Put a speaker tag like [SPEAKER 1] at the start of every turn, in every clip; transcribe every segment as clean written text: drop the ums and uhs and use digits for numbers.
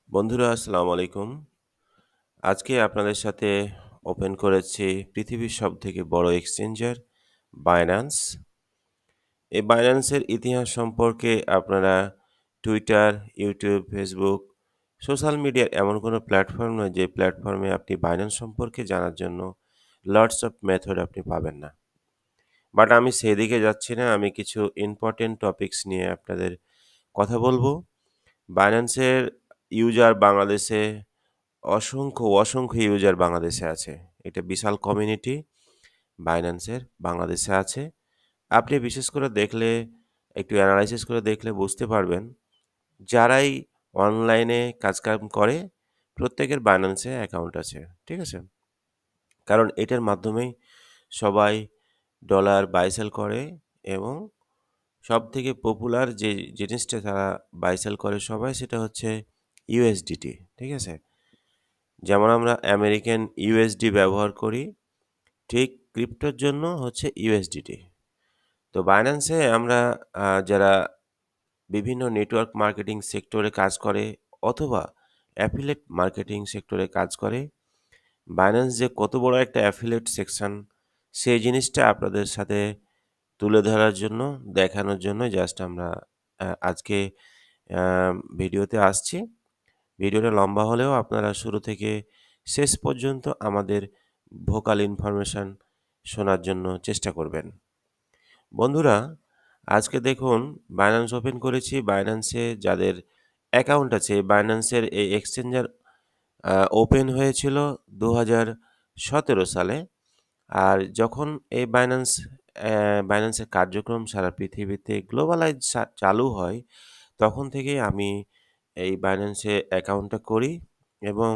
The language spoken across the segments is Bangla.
[SPEAKER 1] বন্ধুরা আসসালামু আলাইকুম। আজকে আপনাদের সাথে ওপেন করেছি পৃথিবীর সবথেকে বড় এক্সচেঞ্জার বাইন্যান্স। এই বাইন্যান্সের ইতিহাস সম্পর্কে আপনারা টুইটার, ইউটিউব, ফেসবুক, সোশ্যাল মিডিয়ার এমন কোনো প্ল্যাটফর্ম নয় যে প্ল্যাটফর্মে আপনি বাইন্যান্স সম্পর্কে জানার জন্য লটস অফ মেথড আপনি পাবেন না। বাট আমি সেদিকে যাচ্ছি না। আমি কিছু ইম্পোর্টেন্ট টপিকস নিয়ে আপনাদের কথা বলবো। বাইন্যান্সের ইউজার বাংলাদেশে অসংখ্য ইউজার বাংলাদেশে আছে। এটা বিশাল কমিউনিটি বাইন্যান্সের বাংলাদেশে আছে। আপনি বিশেষ করে দেখলে একটু এনালাইসিস করে দেখলে বুঝতে পারবেন, যারাই অনলাইনে কাজকাম করে প্রত্যেকের বাইন্যান্সে অ্যাকাউন্ট আছে। ঠিক আছে? কারণ এটার মাধ্যমেই সবাই ডলার বাই সেল করে এবং সবথেকে পপুলার যে জিনিসটা তারা বাই সেল করে সবাই সেটা হচ্ছে ইউএসডিটি। ঠিক আছে? যেমন আমরা আমেরিকান ইউএসডি ব্যবহার করি, ঠিক ক্রিপ্টোর জন্য হচ্ছে ইউএসডিটি। তো বাইন্যান্সে আমরা যারা বিভিন্ন নেটওয়ার্ক মার্কেটিং সেক্টরে কাজ করে অথবা অ্যাফিলিয়েট মার্কেটিং সেক্টরে কাজ করে, বাইন্যান্স যে কত বড় একটা অ্যাফিলিয়েট সেকশন সেই জিনিসটা আপনাদের সাথে তুলে ধরার জন্য, দেখানোর জন্য জাস্ট আমরা আজকে আ ভিডিওতে আসছি। ভিডিওটা লম্বা হলেও আপনারা শুরু থেকে শেষ পর্যন্ত আমাদের ভোকাল ইনফরমেশন শোনার জন্য চেষ্টা করবেন। বন্ধুরা, আজকে দেখুন বাইন্যান্স ওপেন করেছি। বাইন্যান্সে যাদের অ্যাকাউন্ট আছে, বাইন্যান্সের এই এক্সচেঞ্জার ওপেন হয়েছিল ২০১৭ সালে। আর যখন এই বাইন্যান্সের কার্যক্রম সারা পৃথিবীতে গ্লোবালাইজ চালু হয়, তখন থেকেই আমি এই বাইন্যান্সে অ্যাকাউন্টটা করি এবং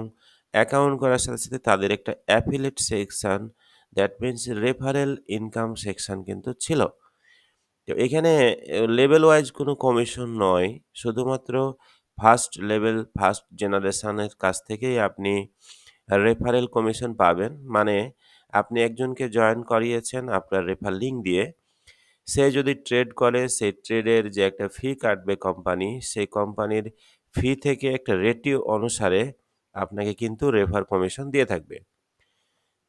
[SPEAKER 1] অ্যাকাউন্ট করার সাথে, সাথে তাদের একটা affiliate section, that means referral income section কিন্তু ছিল। তো এখানে লেভেল ওয়াইজ কোনো কমিশন নয়। শুধুমাত্র ফার্স্ট জেনারেশনের কাছ থেকেই আপনি রেফারেল কমিশন পাবেন। মানে আপনি একজনকে জয়েন করিয়েছেন আপনার রেফার লিঙ্ক দিয়ে। সে যদি ট্রেড করে সেই ট্রেডের যে একটা ফি কাটবে কোম্পানি, সেই কোম্পানির ফি থেকে একটা রেটিও অনুসারে আপনাকে কিন্তু রেফার কমিশন দিয়ে থাকবে।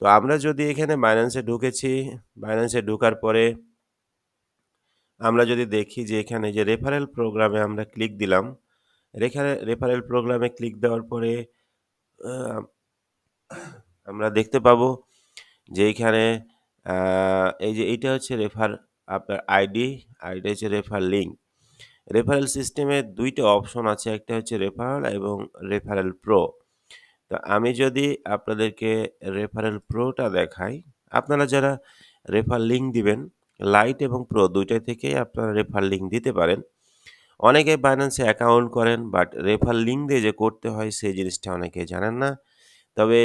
[SPEAKER 1] তো আমরা যদি এখানে বাইন্যান্সে ঢুকেছি, বাইন্যান্সে ঢোকার পরে আমরা যদি দেখি যে এখানে যে রেফারেল প্রোগ্রামে আমরা ক্লিক দিলাম, রেফারেল প্রোগ্রামে ক্লিক দেওয়ার পরে আ আমরা দেখতে পাবো যে এইখানে আ এই যে এইটা হচ্ছে আপনার আইডি হচ্ছে রেফার লিঙ্ক। রেফারেল সিস্টেমে ২ টা অপশন আছে। একটা হচ্ছে রেফারেল এবং রেফারেল প্রো। তো আমি যদি আপনাদেরকে রেফারেল প্রোটা দেখাই, আপনারা যারা রেফার লিঙ্ক দিবেন, লাইট এবং প্রো ২ টা থেকেই আপনারা রেফার লিঙ্ক দিতে পারেন। অনেকে বাইন্যান্সে অ্যাকাউন্ট করেন বাট রেফার লিঙ্ক দিয়ে যে করতে হয় সেই জিনিসটা অনেকে জানেন না। তবে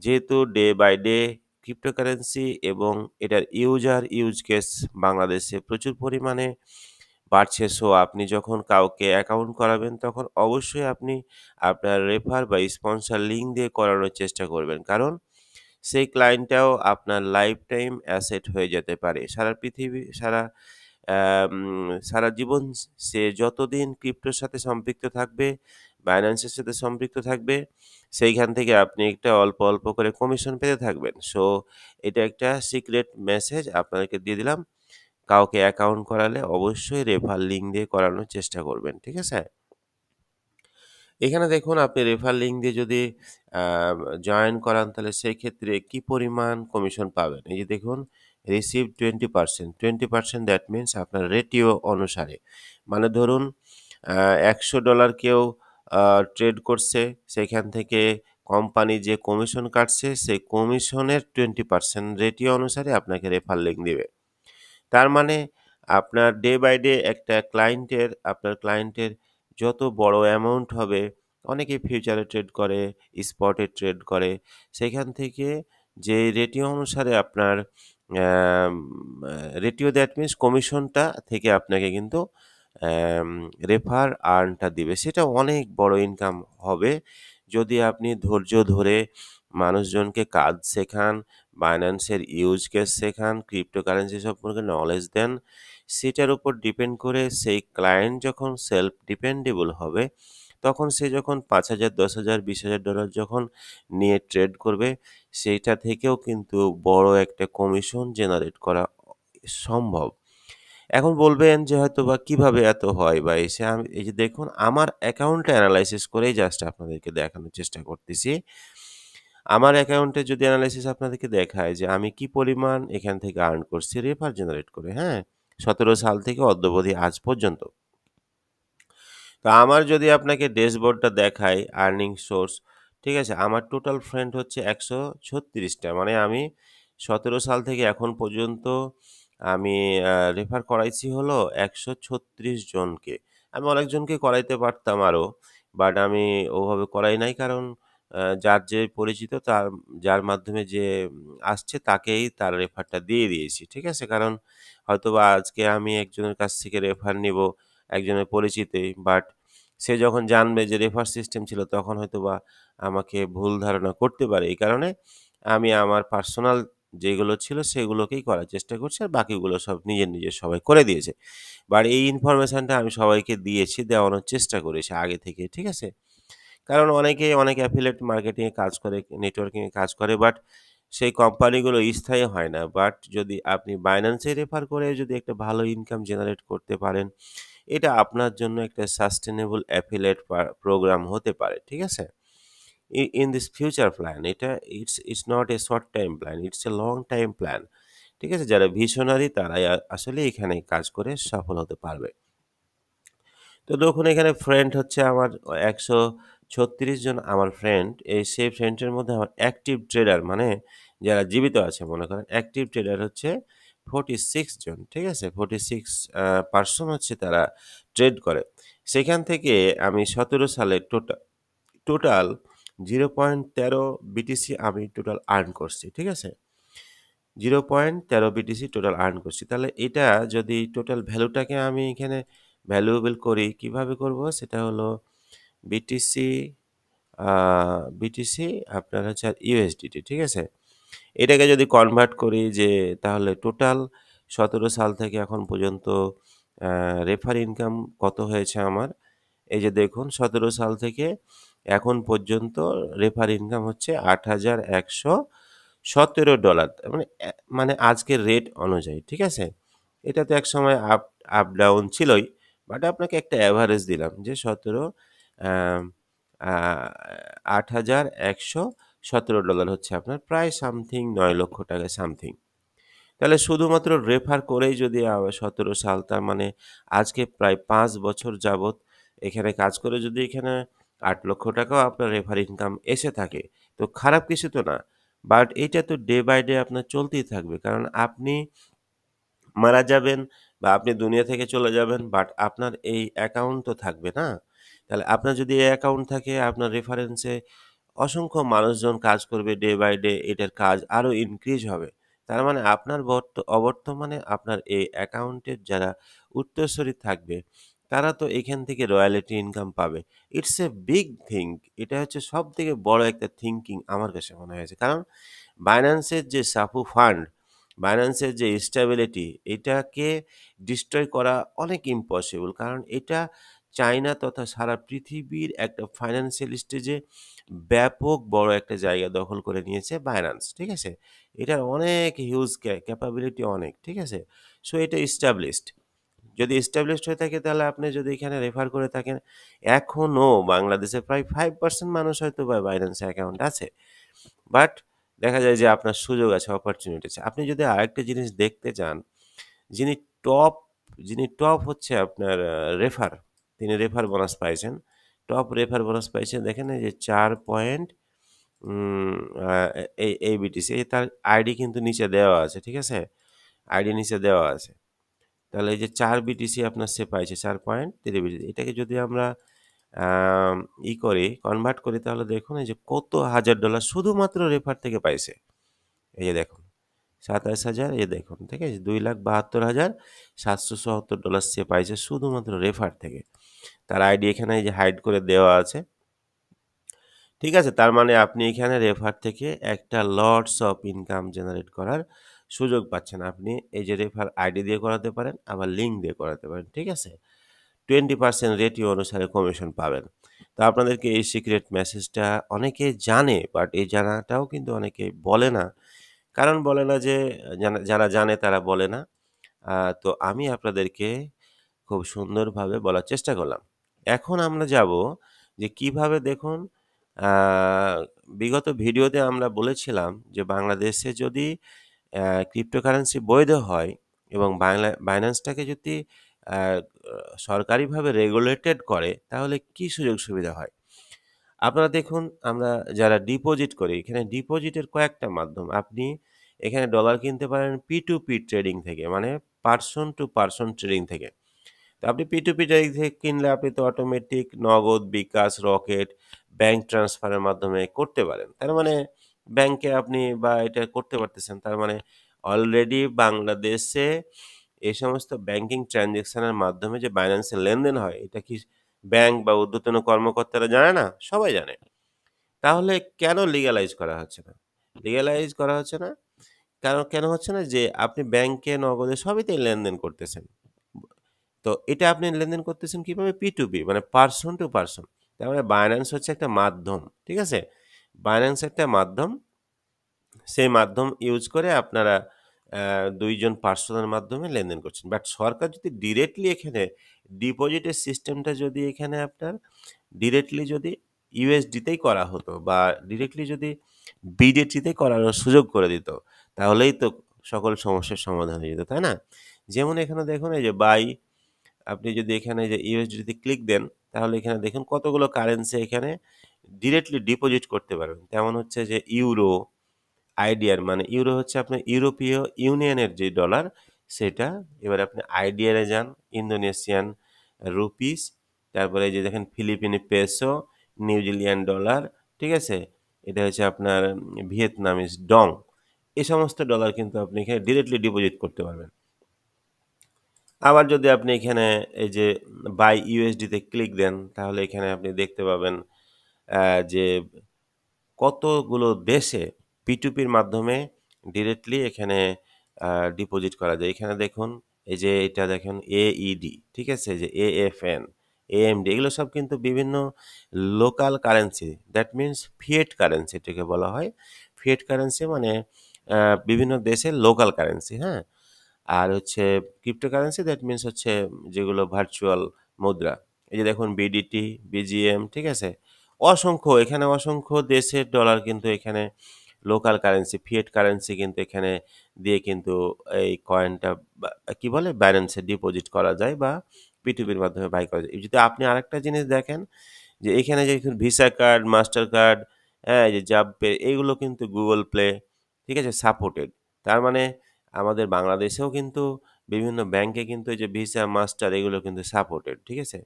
[SPEAKER 1] যেহেতু ডে বাই ডে ক্রিপ্টোকারেন্সি এবং এটার ইউজ কেস বাংলাদেশে প্রচুর পরিমাণে বাড়ছে। সো আপনি যখন কাউকে অ্যাকাউন্ট করাবেন তখন অবশ্যই আপনি আপনার রেফার বা স্পন্সর লিঙ্ক দিয়ে করানোর চেষ্টা করবেন। কারণ সেই ক্লায়েন্টটাও আপনার লাইফ টাইম অ্যাসেট হয়ে যেতে পারে। আম সারা জীবন সে যতদিন ক্রিপ্টোর সাথে সম্পৃক্ত থাকবে, বাইন্যান্সের সাথে সম্পৃক্ত থাকবে, সেইখান থেকে আপনি একটা অল্প করে কমিশন পেতে থাকবেন। সো এটা একটা সিক্রেট মেসেজ আপনাদেরকে দিয়ে দিলাম। কাউকে অ্যাকাউন্ট করালে অবশ্যই রেফার লিঙ্ক দিয়ে করানোর চেষ্টা করবেন। ঠিক আছে? এখানে দেখুন আপনি রেফার লিঙ্ক দিয়ে যদি আ জয়েন করান তাহলে সেক্ষেত্রে কি পরিমাণ কমিশন পাবেন? এই যে দেখুন রিসিভ 20%, 20% দ্যাট মিনস আপনার রেটিও অনুসারে। মানে ধরুন আ $১০০ কেউ আ ট্রেড করছে, সেখান থেকে কোম্পানি যে কমিশন কাটছে সেই কমিশনের 20% রেটিও অনুসারে আপনাকে রেফার লিঙ্ক দিবে। তার মানে আপনার ডে বাই ডে আপনার ক্লায়েন্টের যত বড় অ্যামাউন্ট হবে, অনেকেই ফিউচারে ট্রেড করে, স্পটে ট্রেড করে। সেখান থেকে যে রেটিও অনুসারে আপনার অ্যাম আ রেটিও দ্যাট মিনস কমিশনটা থেকে আপনাকে কিন্তু অ্যাম আর্নটা দিবে। সেটা অনেক বড় ইনকাম হবে যদি আপনি ধৈর্য ধরে মানুষজনকে কাজ শেখান, বাইন্যান্সের ইউজ কেস শেখান, ক্রিপ্টোকারেন্সি সম্পর্কে নলেজ দেন। সেটার উপর ডিপেন্ড করে সেই ক্লায়েন্ট যখন সেলফ ডিপেন্ডেবল হবে, তখন সে যখন ৫,০০০, ১০,০০০, $২০,০০০ যখন নিয়ে ট্রেড করবে, সেইটা থেকেও কিন্তু বড় একটা কমিশন জেনারেট করা সম্ভব। এখন বলবেন যে হয়তোবা কিভাবে এত হয় বা এসে আমি এই যে দেখুন আমার অ্যাকাউন্টটা এনালাইসিস করেই জাস্ট আপনাদেরকে দেখানোর চেষ্টা করতেছি। আমার অ্যাকাউন্টে যদি এনালাইসিস আপনাদেরকে দেখায় যে আমি কি পরিমাণ এখান থেকে আর্ন করছি রেফার জেনারেট করে, হ্যাঁ? ১৭ সাল থেকে অদ্যাবধি আজ পর্যন্ত। তো আমার যদি আপনাকে ড্যাশবোর্ডটা দেখাই আর্নিং সোর্স, ঠিক আছে? আমার টোটাল ফ্রেন্ড হচ্ছে ১৩৬ টা। মানে আমি ১৭ সাল থেকে এখন পর্যন্ত আমি রেফার করাইছি হলো ১৩৬ জনকে। আমি অনেকজনকে করাইতে পারতাম আরো। বাট আমি ওভাবে করাই নাই কারণ যার যে পরিচিত যার মাধ্যমে যে আসছে তাকেই তার রেফারটা দিয়ে দিয়েছি। ঠিক আছে? কারণ হয়তোবা আজকে আমি একজনের কাছ থেকে রেফার নিবো একজনের পরিচিতই। বাট সে যখন জানবে যে রেফার সিস্টেম ছিল তখন হয়তোবা আমাকে ভুল ধারণা করতে পারে। এই কারণে আমি আমার পার্সোনাল যেগুলো ছিল সেগুলোকেই করার চেষ্টা করছি। আর বাকিগুলো সব নিজের সবাই করে দিয়েছে। বাট এই ইনফরমেশনটা আমি সবাইকে দিয়েছি, দেওয়ানোর চেষ্টা করেছি আগে থেকে। ঠিক আছে? কারণ অনেকেই অনেক অ্যাফিলিয়েট মার্কেটিং এ কাজ করে, নেটওয়ার্কিং এ কাজ করে বাট সেই কোম্পানিগুলো স্থায়ী হয় না। বাট যদি আপনি Binance এ রেফার করে যদি একটা ভালো ইনকাম জেনারেট করতে পারেন, এটা আপনার জন্য একটা সাস্টেনেবল অ্যাফিলিয়েট প্রোগ্রাম হতে পারে। ঠিক আছে? ইন দিস ফিউচার প্ল্যান এটা it's not a short time plan, it's a long time plan. ঠিক আছে? যারা ভিশনারি তারাই আসলে এখানে কাজ করে সফল হতে পারবে। তো দেখুন এখানে ফ্রেন্ড হচ্ছে আমার ১৩৬ জন আমার ফ্রেন্ড। সেই ফ্রেন্ডের মধ্যে আমার অ্যাক্টিভ ট্রেডার মানে যারা জীবিত আছে মনে করেন অ্যাক্টিভ ট্রেডার হচ্ছে 46 জন। ঠিক আছে? 46 পারসন হচ্ছে তারা ট্রেড করে। সেখান থেকে আমি ১৭ সালে টোটাল 0.13 বিটিসি আমি টোটাল আর্ন করছি। ঠিক আছে? 0.13 বিটিসি টোটাল আর্ন করছি। তাহলে এটা যদি টোটাল ভ্যালুটাকে আমি এখানে ভ্যালুয়েবল করি, কিভাবে করব? সেটা হলো বিটিসি আ বিটিসি আপনার হচ্ছে ইউএসডিটি, ঠিক আছে? এটাকে যদি কনভার্ট করি যে তাহলে টোটাল ১৭ সাল থেকে এখন পর্যন্ত আ রেফার ইনকাম কত হয়েছে আমার? এই যে দেখুন ১৭ সাল থেকে এখন পর্যন্ত রেফার ইনকাম হচ্ছে $৮,১১৭। মানে আজকের রেট অনুযায়ী, ঠিক আছে? এটা তো একসময় আপ ডাউন ছিলই। বাট আপনাকে একটা এভারেজ দিলাম যে ১৭ অ্যাম আ $৮,১১৭ হচ্ছে আপনার প্রায় সামথিং ৳৯,০০,০০০ সামথিং। তাহলে শুধুমাত্র রেফার করেই যদি ১৭ সাল তার মানে আজকে প্রায় ৫ বছর যাবৎ এখানে কাজ করে যদি এখানে ৳৮,০০,০০০ আপনার রেফার ইনকাম এসে থাকে, তো খারাপ কিছু তো না। বাট এইটা তো ডে বাই ডে আপনার চলতেই থাকবে। কারণ আপনি মারা যাবেন বা আপনি দুনিয়া থেকে চলে যাবেন বাট আপনার এই অ্যাকাউন্ট তো থাকবে না? তাহলে আপনার যদি এই অ্যাকাউন্ট থাকে আপনার রেফারেন্সে অসংখ্য মানুষজন কাজ করবে ডে বাই ডে এটার কাজ আরো ইনক্রিজ হবে। তার মানে আপনার অবর্তমানে আপনার এই অ্যাকাউন্টের যারা উত্তরসূরি থাকবে তারা তো এখান থেকে রয়ালিটি ইনকাম পাবে। It's a big thing. এটা হচ্ছে সবথেকে বড় একটা থিংকিং আমার কাছে মনে হয়েছে। কারণ Binance-এর যে সাফু ফান্ড, Binance-এর যে স্টেবিলিটি এটাকে ডিস্ট্রয় করা অনেক ইম্পসিবল। কারণ এটা চায়না তথা সারা পৃথিবীর একটা ফাইন্যান্সিয়াল স্টেজে ব্যাপক বড় একটা জায়গা দখল করে নিয়েছে Binance, ঠিক আছে? এটার অনেক হিউজ ক্যাপাবিলিটি অনেক, ঠিক আছে? সো এটা এস্টাবলিশড। যদি এস্টাবলিশড হয়ে থাকে তাহলে আপনি যদি এখানে রেফার করে থাকেন, এখনো বাংলাদেশে প্রায় 5% মানুষ হয়তোবা Binance অ্যাকাউন্ট আছে। বাট দেখা যায় যে আপনার সুযোগ আছে, অপরচুনিটি আছে। আপনি যদি আরেকটা জিনিস দেখতে চান, যিনি টপ যিনি টপ হচ্ছে আপনার রেফার, তিনি রেফার বোনাস পাইছেন। টপ রেফার বোনাস পাইছেন দেখেন এই যে ৪ পয়েন্ট উম আ এই বিটিসি তার আইডি কিন্তু নিচে দেওয়া আছে, ঠিক আছে? আইডি নিচে দেওয়া আছে। তাহলে এই যে ৪ বিটিসি আপনার সে পাইছে ৪.৩ বিটিসি। এটাকে যদি আমরা আম করি, কনভার্ট করি তাহলে দেখুন এই যে কত হাজার ডলার শুধুমাত্র রেফার থেকে পাইছে। এই যে দেখুন ২৭,০০০ এই দেখুন ঠিক আছে? $২,৭২,৭৭০ সে পাইছে শুধুমাত্র রেফার থেকে। তার আইডি এখানে এই যে হাইড করে দেওয়া আছে। ঠিক আছে? তার মানে আপনি এখানে রেফার থেকে একটা লটস অফ ইনকাম জেনারেট করার সুযোগ পাচ্ছেন। আপনি এই যে রেফার আইডি দিয়ে করাতে পারেন, আবার লিঙ্ক দিয়ে করাতে পারেন। ঠিক আছে? 20% রেটিও অনুসারে কমিশন পাবেন। তো আপনাদেরকে এই সিক্রেট মেসেজটা অনেকে জানে, বাট এই জানাটাও কিন্তু অনেকে বলে না। কারণ বলে না যে যারা জানে তারা বলে না। তো আমি আপনাদেরকে খুব সুন্দরভাবে বলার চেষ্টা করলাম। এখন আমরা যাবো যে কিভাবে দেখুন, আ বিগত ভিডিওতে আমরা বলেছিলাম যে বাংলাদেশে যদি ক্রিপ্টোকারেন্সি বৈধ হয় এবং বাইন্যান্সটাকে যদি আ সরকারিভাবে রেগুলেটেড করে তাহলে কি সুযোগ সুবিধা হয়? আপনারা দেখুন, আমরা যারা ডিপোজিট করি, এখানে ডিপোজিটের কয়েকটা মাধ্যম। আপনি এখানে ডলার কিনতে পারেন P2P ট্রেডিং থেকে, মানে পারসন টু পারসন ট্রেডিং থেকে। তো আপনি P2P ট্রেডিং থেকে কিনলে আপনি তো অটোমেটিক নগদ, বিকাশ, রকেট, ব্যাংক ট্রান্সফারের মাধ্যমে করতে পারেন। তার মানে ব্যাংকে আপনি বা এটা করতে পারতেছেন। তার মানে অলরেডি বাংলাদেশে এই সমস্ত ব্যাংকিং ট্রান্সেকশনের মাধ্যমে যে বাইন্যান্সে লেনদেন হয়, এটা কি ব্যাংক বা ঊর্ধ্বতন কর্মকর্তারা জানে না? সবাই জানে। তাহলে কেন লিগ্যালাইজ করা হচ্ছে না? লিগ্যালাইজ করা হচ্ছে না, কারণ কেন হচ্ছে না? যে আপনি ব্যাংকে নগদে সবইতেই লেনদেন করতেছেন। তো এটা আপনি লেনদেন করতেছেন কিভাবে? P2P, মানে পারসন টু পারসন। তার মানে বাইন্যান্স হচ্ছে একটা মাধ্যম। ঠিক আছে? বাইন্যান্স একটা মাধ্যম। সেই মাধ্যম ইউজ করে আপনারা ২ জন পার্সনের মাধ্যমে লেনদেন করছেন। বাট সরকার যদি ডিরেক্টলি এখানে ডিপোজিটের সিস্টেমটা যদি এখানে আপনার ডিরেক্টলি যদি USD তেই করা হতো বা ডিরেক্টলি যদি BDT তে করার সুযোগ করে দিত, তাহলেই তো সকল সমস্যার সমাধান হয়ে যেত, তাই না? যেমন এখানে দেখুন, এই যে বাই, আপনি যদি এখানে যে USDT তে ক্লিক দেন, তাহলে এখানে দেখুন কতগুলো কারেন্সি এখানে ডিরেক্টলি ডিপোজিট করতে পারবেন। তেমন হচ্ছে যে ইউরো, আইডিয়ার, মানে ইউরো হচ্ছে আপনার ইউরোপীয় ইউনিয়নের যে ডলার সেটা। এবার আপনি আইডিয়ারে যান, ইন্দোনেশিয়ান রুপিস, তারপরে এই যে দেখেন ফিলিপিনি পেসো, নিউজিলিয়ান ডলার, ঠিক আছে? এটা হচ্ছে আপনার ভিয়েতনামিজ ডং। এই সমস্ত ডলার কিন্তু আপনি এখানে ডিরেক্টলি ডিপোজিট করতে পারবেন। আবার যদি আপনি এখানে এই যে বাই ইউএসডি তে ক্লিক দেন, তাহলে এখানে আপনি দেখতে পাবেন যে কতগুলো দেশে P2P-র মাধ্যমে ডিরেক্টলি এখানে আ ডিপোজিট করা যায়। এখানে দেখুন, এই যে এটা দেখেন AED, ঠিক আছে? যে AFN, AMD, এগুলো সব কিন্তু বিভিন্ন local currency. That means Fiat currency এটাকে বলা হয়। ফিয়েট কারেন্সি মানে আ বিভিন্ন দেশের লোকাল কারেন্সি, হ্যাঁ? আর হচ্ছে ক্রিপ্টোকারেন্সি, দ্যাট মিনস হচ্ছে যেগুলো ভার্চুয়াল মুদ্রা। এই যে দেখুন BDT, BGM, ঠিক আছে? অসংখ্য দেশের ডলার কিন্তু এখানে লোকাল কারেন্সি, ফিয়েট কারেন্সি কিন্তু এখানে দিয়ে কিন্তু এই কয়েনটা বা কি বলে? বাইন্যান্সে ডিপোজিট করা যায় বা P2P-র মাধ্যমে বাই করা যায়। যদি আপনি আরেকটা জিনিস দেখেন যে এখানে যে ভিসা কার্ড, মাস্টার কার্ড, হ্যাঁ? এই যে জাভপে, এগুলো কিন্তু Google Play, ঠিক আছে? সাপোর্টেড। তার মানে আমাদের বাংলাদেশেও কিন্তু বিভিন্ন ব্যাংকে কিন্তু এই যে ভিসা, মাস্টার, এগুলো কিন্তু সাপোর্টেড, ঠিক আছে?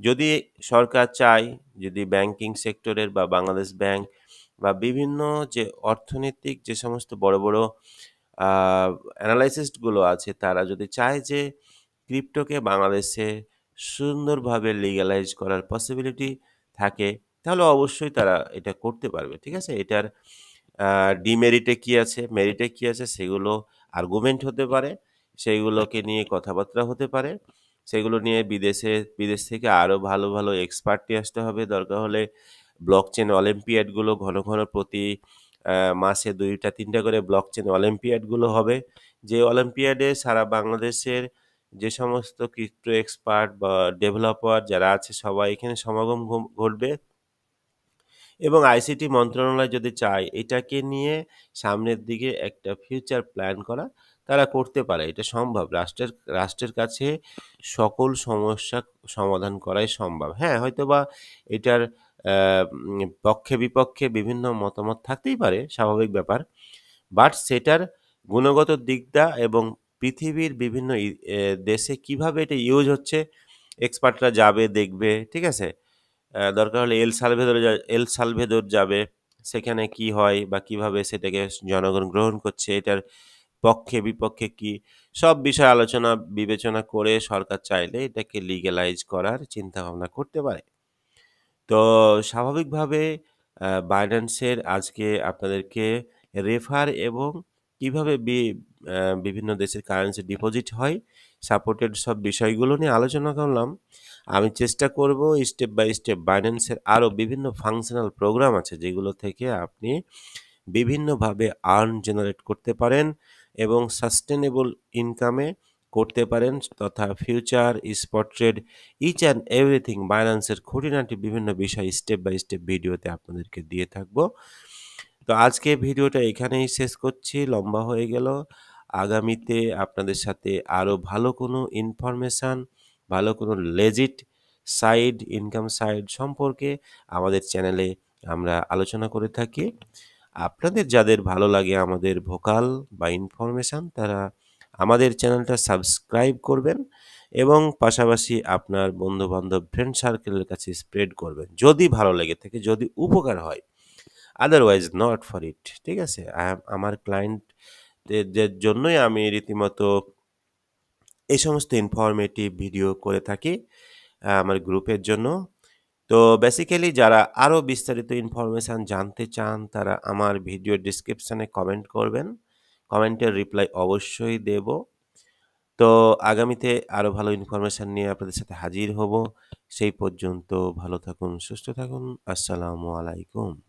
[SPEAKER 1] যদি সরকার চায়, যদি ব্যাংকিং সেক্টরের বা বাংলাদেশ ব্যাংক বা বিভিন্ন যে অর্থনৈতিক যে সমস্ত বড় আ এনালাইসিস্ট গুলো আছে, তারা যদি চায় যে ক্রিপ্টোকে বাংলাদেশে সুন্দরভাবে লিগ্যালাইজ করার পসিবিলিটি থাকে, তাহলে অবশ্যই তারা এটা করতে পারবে। ঠিক আছে? এটার আ ডিমেরিটে কি আছে, মেরিটে কি আছে, সেগুলো আর্গুমেন্ট হতে পারে। সেইগুলোকে নিয়ে কথাবার্তা হতে পারে। সেগুলো নিয়ে বিদেশ থেকে আরো ভালো এক্সপার্ট নিয়ে আসতে হবে। দরকার হলে ব্লকচেন অলিম্পিয়াড গুলো ঘন প্রতি মাসে ২ টা ৩ টা করে ব্লকচেন অলিম্পিয়াড গুলো হবে। যে অলিম্পিয়াডে সারা বাংলাদেশের যে সমস্ত ক্রিপ্টো এক্সপার্ট বা ডেভেলপার যারা আছে সবাই এখানে সমাগম ঘটবে। এবং আইসিটি মন্ত্রণালয় যদি চায় এটাকে নিয়ে সামনের দিকে একটা ফিউচার প্ল্যান করা, তারা করতে পারে। এটা সম্ভব। রাষ্ট্রের কাছে সকল সমস্যা সমাধান করাই সম্ভব। হ্যাঁ, হয়তোবা এটার পক্ষে বিপক্ষে বিভিন্ন মতামত থাকতেই পারে, স্বাভাবিক ব্যাপার। বাট সেটার গুণগত দিকটা এবং পৃথিবীর বিভিন্ন দেশে কিভাবে এটা ইউজ হচ্ছে, এক্সপার্টরা যাবে, দেখবে, ঠিক আছে? দরকার হলে এল সালভেদর যাবে। সেখানে কি হয় বা কিভাবে সেটাকে জনগণ গ্রহণ করছে, এটার পক্ষে বিপক্ষে কি, সব বিষয় আলোচনা বিবেচনা করে সরকার চাইলে এটাকে লিগ্যালাইজ করার চিন্তাভাবনা করতে পারে। তো স্বাভাবিকভাবে বাইন্যান্সের আজকে আপনাদেরকে রেফার এবং কিভাবে বিভিন্ন দেশের কারেন্সি ডিপোজিট হয় সাপোর্টেড সব বিষয়গুলো নিয়ে আলোচনা করলাম। আমি চেষ্টা করব স্টেপ বাই স্টেপ বাইন্যান্সের আরও বিভিন্ন ফাংশনাল প্রোগ্রাম আছে যেগুলো থেকে আপনি বিভিন্নভাবে আর্ন জেনারেট করতে পারেন এবং সাস্টেনেবল ইনকামে করতে পারেন তথা future, spot trade, each and everything বাইন্যান্সের খুঁটিনাটি বিভিন্ন বিষয় স্টেপ বাই স্টেপ ভিডিওতে আপনাদেরকে দিয়ে থাকবো। তো আজকে ভিডিওটা এখানেই শেষ করছি, লম্বা হয়ে গেল। আগামীতে আপনাদের সাথে আরও ভালো কোনো ইনফরমেশান, ভালো কোনো লেজিট সাইড, ইনকাম সাইড সম্পর্কে আমাদের চ্যানেলে আমরা আলোচনা করে থাকি। আপনাদের যাদের ভালো লাগে আমাদের ভোকাল বা ইনফরমেশান তারা আমাদের চ্যানেলটা সাবস্ক্রাইব করবেন এবং পাশাপাশি আপনার বন্ধুবান্ধব ফ্রেন্ড সার্কেলের কাছে স্প্রেড করবেন যদি ভালো লেগে থাকে, যদি উপকার হয়। Otherwise not for it. ঠিক আছে? আমার ক্লায়েন্টদের জন্যই আমি রীতিমতো এই সমস্ত ইনফরমেটিভ ভিডিও করে থাকি আমার গ্রুপের জন্য। তো বেসিক্যালি যারা আরও বিস্তারিত ইনফরমেশান জানতে চান তারা আমার ভিডিও ডিসক্রিপশানে কমেন্ট করবেন। কমেন্টের রিপ্লাই অবশ্যই দেব। তো আগামীতে আরও ভালো ইনফরমেশান নিয়ে আপনাদের সাথে হাজির হব। সেই পর্যন্ত ভালো থাকুন, সুস্থ থাকুন। আসসালামু আলাইকুম।